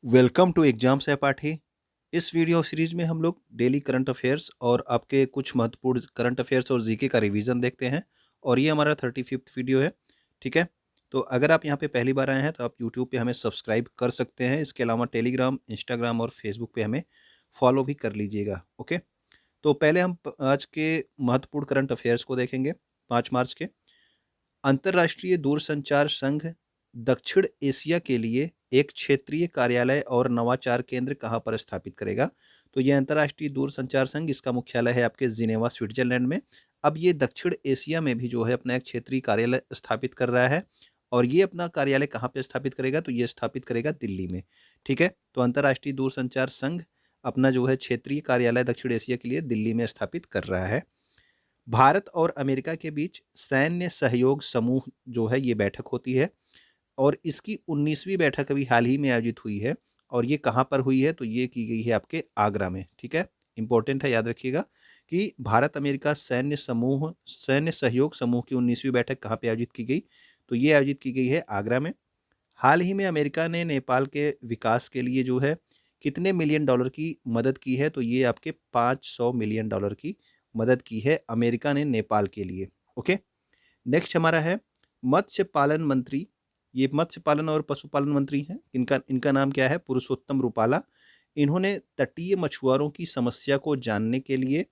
Welcome to exam सहपाठी। इस video series में हम लोग डेली करंट अफेयर्स और आपके कुछ महत्वपूर्ण करंट अफेयर्स और जीके का रिवीजन देखते हैं और ये हमारा 35th वीडियो है। ठीक है, तो अगर आप यहाँ पे पहली बार आए हैं तो आप यूट्यूब पे हमें सब्सक्राइब कर सकते हैं। इसके अलावा टेलीग्राम, इंस्टाग्राम और फेसबुक पे हमें फॉलो भी कर लीजिएगा। ओके, तो पहले हम आज के महत्वपूर्ण करंट अफेयर्स को देखेंगे। 5 मार्च के अंतर्राष्ट्रीय दूरसंचार संघ दक्षिण एशिया के लिए एक क्षेत्रीय कार्यालय और नवाचार केंद्र कहाँ पर स्थापित करेगा? तो ये अंतर्राष्ट्रीय दूरसंचार संघ, इसका मुख्यालय है आपके जिनेवा, स्विट्जरलैंड में। अब ये दक्षिण एशिया में भी जो है अपना एक क्षेत्रीय कार्यालय स्थापित कर रहा है और ये अपना कार्यालय कहाँ पे स्थापित करेगा? तो ये स्थापित करेगा दिल्ली में। ठीक है, तो अंतर्राष्ट्रीय दूरसंचार संघ अपना जो है क्षेत्रीय कार्यालय दक्षिण एशिया के लिए दिल्ली में स्थापित कर रहा है। भारत और अमेरिका के बीच सैन्य सहयोग समूह जो है ये बैठक होती है और इसकी 19वीं बैठक अभी हाल ही में आयोजित हुई है। और ये कहाँ पर हुई है? तो ये की गई है आपके आगरा में। ठीक है, इंपॉर्टेंट है, याद रखिएगा कि भारत अमेरिका सैन्य सहयोग समूह की 19वीं बैठक कहाँ पे आयोजित की गई? तो ये आयोजित की गई है आगरा में। हाल ही में अमेरिका ने नेपाल के विकास के लिए जो है कितने मिलियन डॉलर की मदद की है? तो ये आपके 500 मिलियन डॉलर की मदद की है अमेरिका ने नेपाल के लिए। ओके, नेक्स्ट हमारा है मत्स्य पालन मंत्री। ये मत्स्य पालन और पशुपालन मंत्री हैं। इनका इनका नाम क्या है? पुरुषोत्तम रूपाला। इन्होंने तटीय मछुआरों की समस्या को जानने के लिए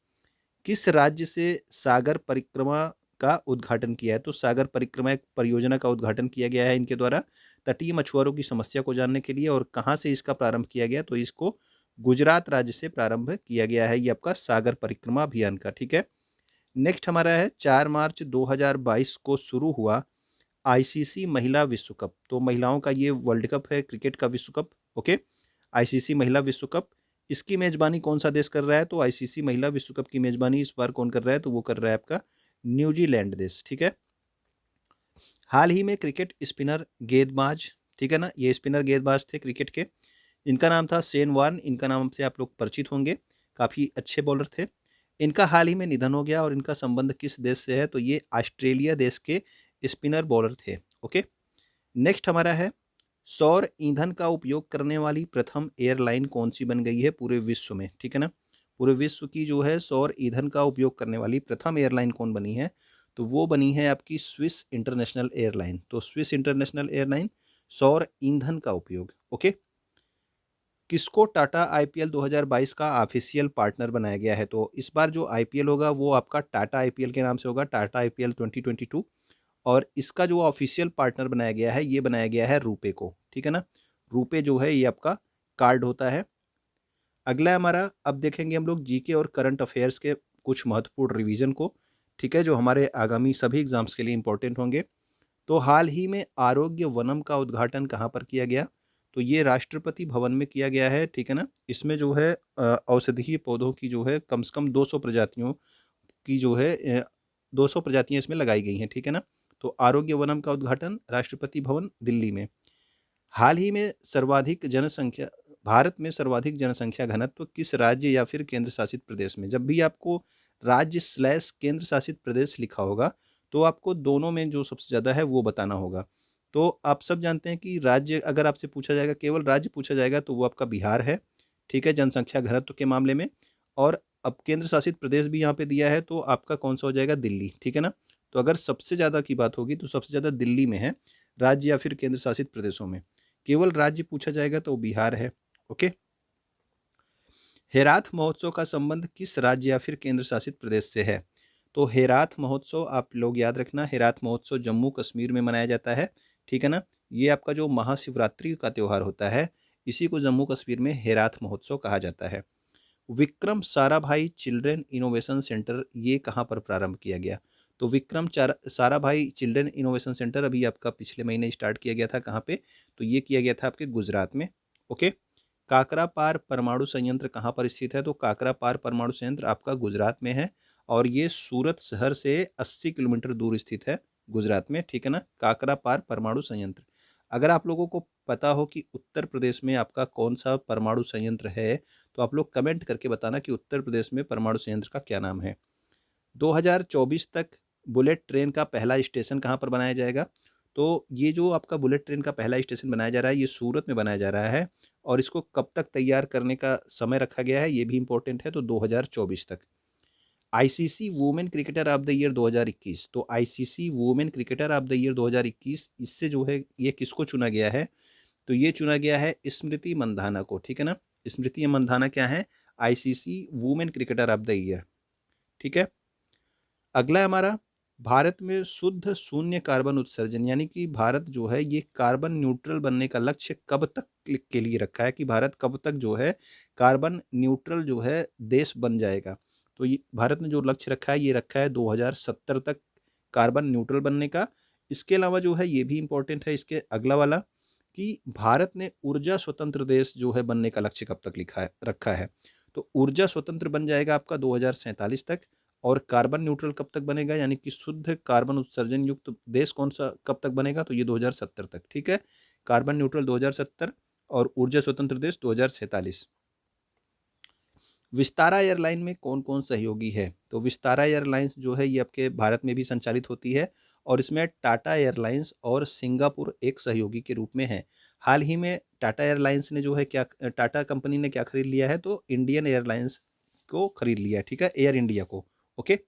किस राज्य से सागर परिक्रमा का उद्घाटन किया है? तो सागर परिक्रमा एक परियोजना का उद्घाटन किया गया है इनके द्वारा तटीय मछुआरों की समस्या को जानने के लिए। और कहाँ से इसका प्रारंभ किया गया? तो इसको गुजरात राज्य से प्रारंभ किया गया है, ये आपका सागर परिक्रमा अभियान का। ठीक है, नेक्स्ट हमारा है 4 मार्च 2022 को शुरू हुआ आईसीसी महिला विश्व कप। तो महिलाओं का ये वर्ल्ड कप है, क्रिकेट का विश्व कप। ओके, आईसीसी महिला विश्व कप, इसकी मेजबानी कौन सा देश कर रहा है? तो आईसीसी महिला विश्व कप की मेजबानी इस बार कौन कर रहा है? तो वो कर रहा है आपका न्यूजीलैंड देश। ठीक है, हाल ही में क्रिकेट स्पिनर गेंदबाज, ठीक है ना, ये स्पिनर गेंदबाज थे क्रिकेट के, इनका नाम था शेन वॉर्न। इनका नाम से आप लोग परिचित होंगे, काफ़ी अच्छे बॉलर थे। इनका हाल ही में निधन हो गया और इनका संबंध किस देश से है? तो ये ऑस्ट्रेलिया देश के स्पिनर बॉलर थे। ओके, नेक्स्ट हमारा है सौर ईंधन का उपयोग करने वाली प्रथम एयरलाइन कौन सी बन गई है पूरे विश्व में? ठीक है ना, पूरे विश्व की जो है सौर ईंधन का उपयोग करने वाली प्रथम एयरलाइन कौन बनी है? तो वो बनी है आपकी स्विस इंटरनेशनल एयरलाइन। तो स्विस इंटरनेशनल एयरलाइन, सौर ईंधन का उपयोग। ओके, किसको टाटा आईपीएल 2022 का ऑफिशियल पार्टनर बनाया गया है? तो इस बार जो आईपीएल होगा वो आपका टाटा आईपीएल के नाम से होगा, टाटा आईपीएल 2022। और इसका जो ऑफिशियल पार्टनर बनाया गया है, ये बनाया गया है रुपे को। ठीक है ना, रुपे जो है ये आपका कार्ड होता है। अगला हमारा, अब देखेंगे हम लोग जीके और करंट अफेयर्स के कुछ महत्वपूर्ण रिवीजन को। ठीक है, जो हमारे आगामी सभी एग्जाम्स के लिए इंपॉर्टेंट होंगे। तो हाल ही में आरोग्य वनम का उद्घाटन कहाँ पर किया गया? तो ये राष्ट्रपति भवन में किया गया है। ठीक है ना, इसमें जो है औषधीय पौधों की जो है कम से कम 200 प्रजातियों की जो है 200 प्रजातियां इसमें लगाई गई हैं। ठीक है ना, तो आरोग्य वनम का उद्घाटन राष्ट्रपति भवन दिल्ली में। हाल ही में सर्वाधिक जनसंख्या, भारत में सर्वाधिक जनसंख्या घनत्व किस राज्य या फिर केंद्र शासित प्रदेश में? जब भी आपको राज्य स्लैश केंद्र शासित प्रदेश लिखा होगा तो आपको दोनों में जो सबसे ज़्यादा है वो बताना होगा। तो आप सब जानते हैं कि राज्य अगर आपसे पूछा जाएगा, केवल राज्य पूछा जाएगा, तो वो आपका बिहार है। ठीक है, जनसंख्या घनत्व के मामले में। और अब केंद्र शासित प्रदेश भी यहाँ पे दिया है, तो आपका कौन सा हो जाएगा? दिल्ली। ठीक है ना, तो अगर सबसे ज़्यादा की बात होगी तो सबसे ज़्यादा दिल्ली में है, राज्य या फिर केंद्र शासित प्रदेशों में। केवल राज्य पूछा जाएगा तो बिहार है। ओके, हेराथ महोत्सव का संबंध किस राज्य या फिर केंद्र शासित प्रदेश से है? तो हेराथ महोत्सव आप लोग याद रखना, हेराथ महोत्सव जम्मू कश्मीर में मनाया जाता है। ठीक है ना, ये आपका जो महाशिवरात्रि का त्यौहार होता है, इसी को जम्मू कश्मीर में हेराथ महोत्सव कहा जाता है। Vikram Sarabhai children innovation centre, ये कहाँ पर प्रारंभ किया गया? तो साराभाई चिल्ड्रेन इनोवेशन सेंटर अभी आपका पिछले महीने स्टार्ट किया गया था। कहाँ पे? तो ये किया गया था आपके गुजरात में। ओके, काकरापार परमाणु संयंत्र कहाँ पर स्थित है? तो काकरापार परमाणु संयंत्र आपका गुजरात में है और ये सूरत शहर से 80 किलोमीटर दूर स्थित है गुजरात में। ठीक है ना, काकरापार परमाणु संयंत्र। अगर आप लोगों को पता हो कि उत्तर प्रदेश में आपका कौन सा परमाणु संयंत्र है, तो आप लोग कमेंट करके बताना कि उत्तर प्रदेश में परमाणु संयंत्र का क्या नाम है। 2024 तक बुलेट ट्रेन का पहला स्टेशन कहाँ पर बनाया जाएगा? तो ये जो आपका बुलेट ट्रेन का पहला स्टेशन बनाया जा रहा है, ये सूरत में बनाया जा रहा है और इसको कब तक तैयार करने का समय रखा गया है ये भी इंपॉर्टेंट है, तो 2024 तक। ICC women cricketer of the year 2021, तो ICC women cricketer of the year 2021 इससे जो है ये किसको चुना गया है, तो ये चुना गया है स्मृति मंधाना को, ठीक है ना। स्मृति मंधाना क्या है, ICC women cricketer of the year, ठीक है। अगला है हमारा, भारत में शुद्ध शून्य कार्बन उत्सर्जन, यानी कि भारत जो है ये कार्बन न्यूट्रल बनने का लक्ष्य कब तक के लिए रखा है, कि भारत कब तक जो है कार्बन न्यूट्रल जो है देश बन जाएगा। तो ये भारत ने जो लक्ष्य रखा है ये रखा है 2070 तक कार्बन न्यूट्रल बनने का। इसके अलावा जो है ये भी इंपॉर्टेंट है इसके अगला वाला, कि भारत ने ऊर्जा स्वतंत्र देश जो है बनने का लक्ष्य कब तक लिखा है रखा है। तो ऊर्जा स्वतंत्र बन जाएगा आपका 2047 तक। और कार्बन न्यूट्रल कब तक बनेगा, यानी कि शुद्ध कार्बन उत्सर्जन युक्त देश कौन सा कब तक बनेगा, तो ये 2070 तक, ठीक है। कार्बन न्यूट्रल 2070 और ऊर्जा स्वतंत्र देश 2047। विस्तारा एयरलाइन में कौन कौन सहयोगी है, तो विस्तारा एयरलाइंस जो है ये आपके भारत में भी संचालित होती है और इसमें टाटा एयरलाइंस और सिंगापुर एक सहयोगी के रूप में है। हाल ही में टाटा एयरलाइंस ने जो है क्या, टाटा कंपनी ने क्या खरीद लिया है, तो इंडियन एयरलाइंस को खरीद लिया है, ठीक है, एयर इंडिया को। ओके,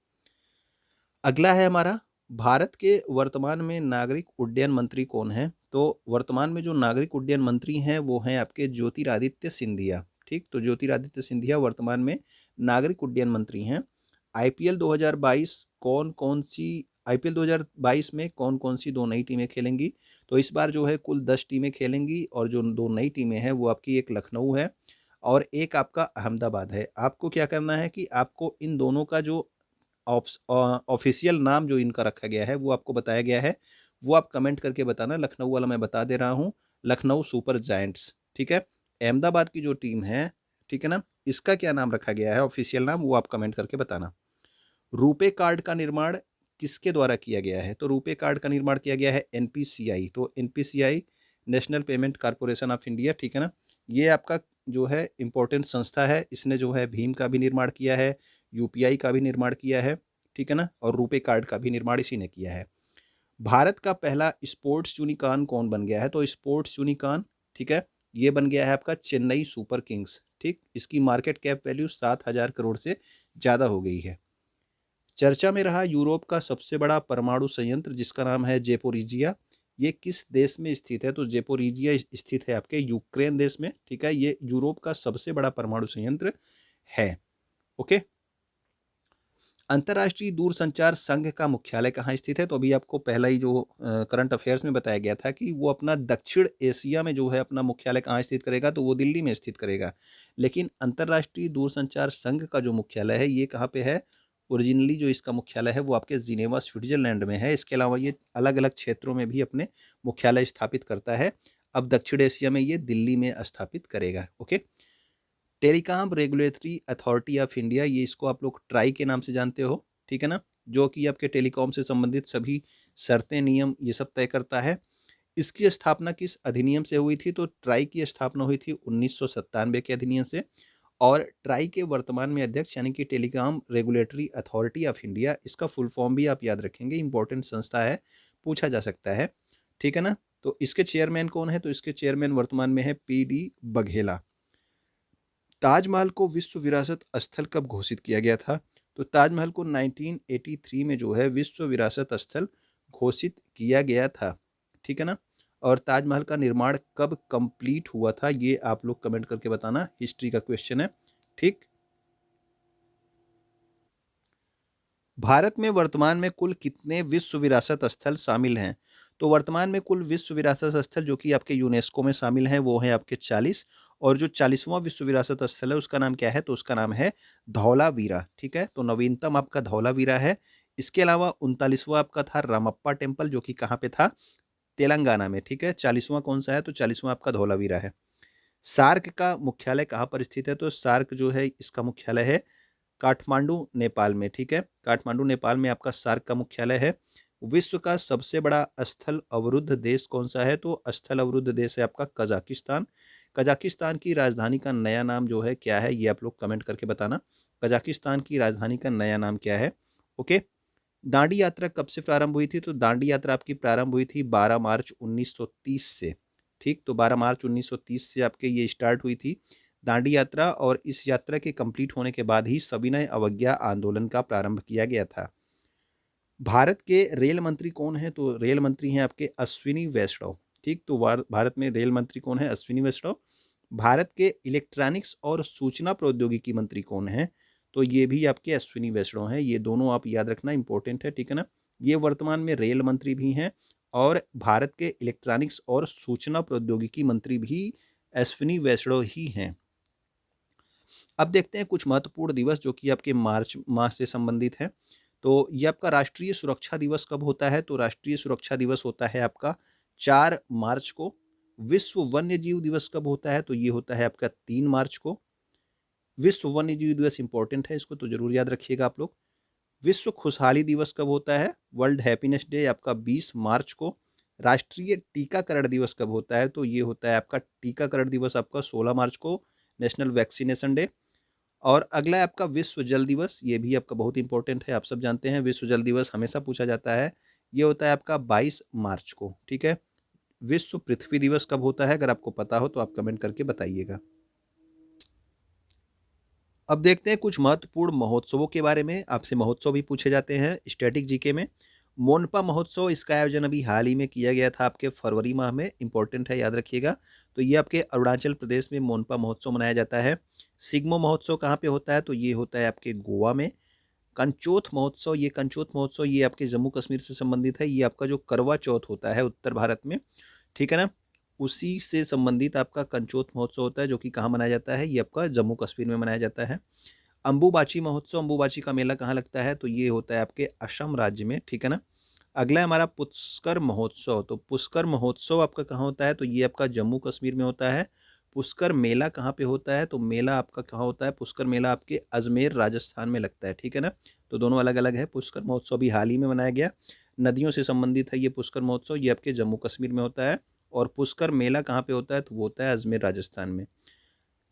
अगला है हमारा, भारत के वर्तमान में नागरिक उड्डयन मंत्री कौन है, तो वर्तमान में जो नागरिक उड्डयन मंत्री हैं वो हैं आपके ज्योतिरादित्य सिंधिया, ठीक। तो ज्योतिरादित्य सिंधिया वर्तमान में नागरिक उड्डयन मंत्री हैं। आईपीएल 2022 कौन कौन सी आईपीएल 2022 में कौन कौन सी दो नई टीमें खेलेंगी, तो इस बार जो है कुल 10 टीमें खेलेंगी और जो दो नई टीमें हैं वो आपकी एक लखनऊ है और एक आपका अहमदाबाद है। आपको क्या करना है कि आपको इन दोनों का जो ऑफिशियल नाम जो इनका रखा गया है वो आपको बताया गया है, वो आप कमेंट करके बताना। लखनऊ वाला मैं बता दे रहा हूँ, लखनऊ सुपर जायंट्स, ठीक है। अहमदाबाद की जो टीम है, ठीक है ना, इसका क्या नाम रखा गया है ऑफिशियल नाम, वो आप कमेंट करके बताना। रुपे कार्ड का निर्माण किसके द्वारा किया गया है, तो रुपे कार्ड का निर्माण किया गया है एनपीसीआई, तो NPCI national payment corporation of India, ठीक है ना। ये आपका जो है इंपॉर्टेंट संस्था है, इसने जो है भीम का भी निर्माण किया है, यूपीआई का भी निर्माण किया है, ठीक है ना, और रुपे कार्ड का भी निर्माण इसी ने किया है। भारत का पहला स्पोर्ट्स यूनिकॉर्न कौन बन गया है, तो स्पोर्ट्स यूनिकॉर्न, ठीक है, ये बन गया है आपका चेन्नई सुपर किंग्स, ठीक। इसकी मार्केट कैप वैल्यू 7,000 करोड़ से ज़्यादा हो गई है। चर्चा में रहा यूरोप का सबसे बड़ा परमाणु संयंत्र जिसका नाम है जेपोरिजिया, ये किस देश में स्थित है, तो जेपोरिजिया स्थित है आपके यूक्रेन देश में, ठीक है। ये यूरोप का सबसे बड़ा परमाणु संयंत्र है। ओके, अंतर्राष्ट्रीय दूरसंचार संघ का मुख्यालय कहाँ स्थित है, तो अभी आपको पहला ही जो करंट अफेयर्स में बताया गया था कि वो अपना दक्षिण एशिया में जो है अपना मुख्यालय कहाँ स्थित करेगा, तो वो दिल्ली में स्थित करेगा। लेकिन अंतर्राष्ट्रीय दूरसंचार संघ का जो मुख्यालय है ये कहाँ पे है, ओरिजिनली जो इसका मुख्यालय है वो आपके जिनेवा स्विट्जरलैंड में है। इसके अलावा ये अलग अलग क्षेत्रों में भी अपने मुख्यालय स्थापित करता है। अब दक्षिण एशिया में ये दिल्ली में स्थापित करेगा। Okay, telecom regulatory authority of India, ये इसको आप लोग ट्राई के नाम से जानते हो, ठीक है ना, जो कि आपके टेलीकॉम से संबंधित सभी शर्तें नियम ये सब तय करता है। इसकी स्थापना किस अधिनियम से हुई थी, तो ट्राई की स्थापना हुई थी 1997 के अधिनियम से। और ट्राई के वर्तमान में अध्यक्ष यानी कि telecom regulatory authority of India, इसका फुल फॉर्म भी आप याद रखेंगे, इंपॉर्टेंट संस्था है, पूछा जा सकता है, ठीक है ना। तो इसके चेयरमैन कौन है, तो इसके चेयरमैन वर्तमान में है पीडी बघेला। ताजमहल को विश्व विरासत स्थल कब घोषित किया गया था, तो ताजमहल को 1983 में जो है विश्व विरासत स्थल घोषित किया गया था, ठीक है ना। और ताजमहल का निर्माण कब कंप्लीट हुआ था ये आप लोग कमेंट करके बताना, हिस्ट्री का क्वेश्चन है, ठीक। भारत में वर्तमान में कुल कितने विश्व विरासत स्थल शामिल हैं, तो वर्तमान में कुल विश्व विरासत स्थल जो कि आपके यूनेस्को में शामिल हैं वो हैं आपके 40। और जो 40वां विश्व विरासत स्थल है उसका नाम क्या है, तो उसका नाम है धौलावीरा, ठीक है। तो नवीनतम आपका धौलावीरा है। इसके अलावा 39वां आपका था रामप्पा टेम्पल जो कि कहाँ पे था, तेलंगाना में, ठीक है। 40वां कौन सा है, तो 40वां आपका धौलावीरा है। सार्क का मुख्यालय कहाँ पर स्थित है, तो सार्क जो है इसका मुख्यालय है काठमांडू नेपाल में, ठीक है। काठमांडू नेपाल में आपका सार्क का मुख्यालय है। विश्व का सबसे बड़ा स्थल अवरुद्ध देश कौन सा है, तो स्थल अवरुद्ध देश है आपका कजाकिस्तान। कजाकिस्तान की राजधानी का नया नाम जो है क्या है, ये आप लोग कमेंट करके बताना, कजाकिस्तान की राजधानी का नया नाम क्या है। ओके, दांडी यात्रा कब से प्रारंभ हुई थी, तो दांडी यात्रा आपकी प्रारंभ हुई थी 12 मार्च 1930 से, ठीक, तो 12 मार्च 1930 से आपके ये स्टार्ट हुई थी दांडी यात्रा, और इस यात्रा के कंप्लीट होने के बाद ही सविनय अवज्ञा आंदोलन का प्रारंभ किया गया था। भारत के रेल मंत्री कौन हैं? तो रेल मंत्री हैं आपके अश्विनी वैष्णव। ठीक, तो भारत में रेल मंत्री कौन है? अश्विनी वैष्णव। भारत के इलेक्ट्रॉनिक्स और सूचना प्रौद्योगिकी मंत्री कौन हैं? तो ये भी आपके अश्विनी वैष्णव हैं। ये दोनों आप याद रखना, इंपॉर्टेंट है, ठीक है ना। ये वर्तमान में रेल मंत्री भी हैं और भारत के इलेक्ट्रॉनिक्स और सूचना प्रौद्योगिकी मंत्री भी अश्विनी वैष्णव ही हैं। अब देखते हैं कुछ महत्वपूर्ण दिवस जो कि आपके मार्च माह से संबंधित हैं। तो ये आपका राष्ट्रीय सुरक्षा दिवस कब होता है? तो राष्ट्रीय सुरक्षा दिवस होता है आपका 4 मार्च को। विश्व वन्य जीव दिवस कब होता है? तो ये होता है आपका 3 मार्च को। विश्व वन्य जीव दिवस इंपॉर्टेंट है, इसको तो जरूर याद रखिएगा आप लोग। विश्व खुशहाली दिवस कब होता है? वर्ल्ड हैप्पीनेस डे आपका 20 मार्च को। राष्ट्रीय टीकाकरण दिवस कब होता है? तो ये होता है आपका टीकाकरण दिवस आपका 16 मार्च को, नेशनल वैक्सीनेशन डे। और अगला है आपका विश्व जल दिवस, ये भी आपका बहुत इंपॉर्टेंट है, आप सब जानते हैं विश्व जल दिवस हमेशा पूछा जाता है। ये होता है आपका 22 मार्च को, ठीक है। विश्व पृथ्वी दिवस कब होता है? अगर आपको पता हो तो आप कमेंट करके बताइएगा। अब देखते हैं कुछ महत्वपूर्ण महोत्सवों के बारे में, आपसे महोत्सव भी पूछे जाते हैं स्टैटिक जीके में। मोनपा महोत्सव, इसका आयोजन अभी हाल ही में किया गया था आपके फरवरी माह में, इंपॉर्टेंट है, याद रखिएगा। तो ये आपके अरुणाचल प्रदेश में मोनपा महोत्सव मनाया जाता है। सिग्मो महोत्सव कहाँ पे होता है? तो ये होता है आपके गोवा में। कंचोथ महोत्सव, ये कंचोथ महोत्सव ये आपके जम्मू कश्मीर से संबंधित है। ये आपका जो करवा चौथ होता है उत्तर भारत में, ठीक है ना, उसी से संबंधित आपका कंचोथ महोत्सव होता है, जो कि कहाँ मनाया जाता है? ये आपका जम्मू कश्मीर में मनाया जाता है। अंबुबाची महोत्सव, अंबुबाची का मेला कहाँ लगता है? तो ये होता है आपके असम राज्य में, ठीक है ना। अगला है हमारा पुष्कर महोत्सव। तो पुष्कर महोत्सव आपका कहाँ होता है? तो ये आपका जम्मू कश्मीर में होता है। पुष्कर मेला कहाँ पे होता है? तो मेला आपका कहाँ होता है? पुष्कर मेला आपके अजमेर राजस्थान में लगता है, ठीक है ना। तो दोनों अलग अलग है। पुष्कर महोत्सव भी हाल ही में मनाया गया, नदियों से संबंधित है ये पुष्कर महोत्सव, ये आपके जम्मू कश्मीर में होता है। और पुष्कर मेला कहाँ पे होता है? तो वो होता है अजमेर राजस्थान में।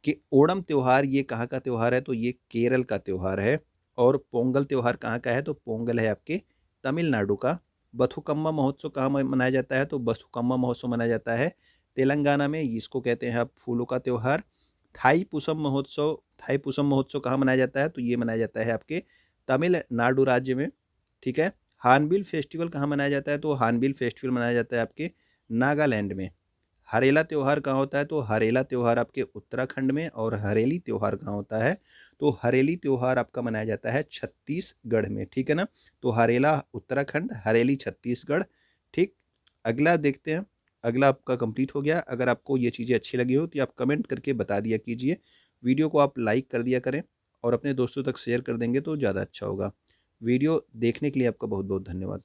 कि ओणम त्योहार ये कहाँ का त्योहार है? तो ये केरल का त्योहार है। और पोंगल त्योहार कहाँ का है? तो पोंगल है आपके तमिलनाडु का। बथुकम्मा महोत्सव कहाँ मनाया जाता है? तो बथुकम्मा महोत्सव मनाया जाता है तेलंगाना में, इसको कहते हैं आप फूलों का त्योहार। थाई पुसम महोत्सव, थाई पुसम महोत्सव कहाँ मनाया जाता है? तो ये मनाया जाता है आपके तमिलनाडु राज्य में, ठीक है। हार्नबिल फेस्टिवल कहाँ मनाया जाता है? तो हार्नबिल फेस्टिवल मनाया जाता है आपके नागालैंड में। हरेला त्योहार कहाँ होता है? तो हरेला त्योहार आपके उत्तराखंड में। और हरेली त्योहार कहाँ होता है? तो हरेली त्योहार आपका मनाया जाता है छत्तीसगढ़ में, ठीक है ना। तो हरेला उत्तराखंड, हरेली छत्तीसगढ़, ठीक। अगला देखते हैं, अगला आपका कंप्लीट हो गया। अगर आपको ये चीज़ें अच्छी लगी हो तो आप कमेंट करके बता दिया कीजिए। वीडियो को आप लाइक कर दिया करें और अपने दोस्तों तक शेयर कर देंगे तो ज़्यादा अच्छा होगा। वीडियो देखने के लिए आपका बहुत बहुत धन्यवाद।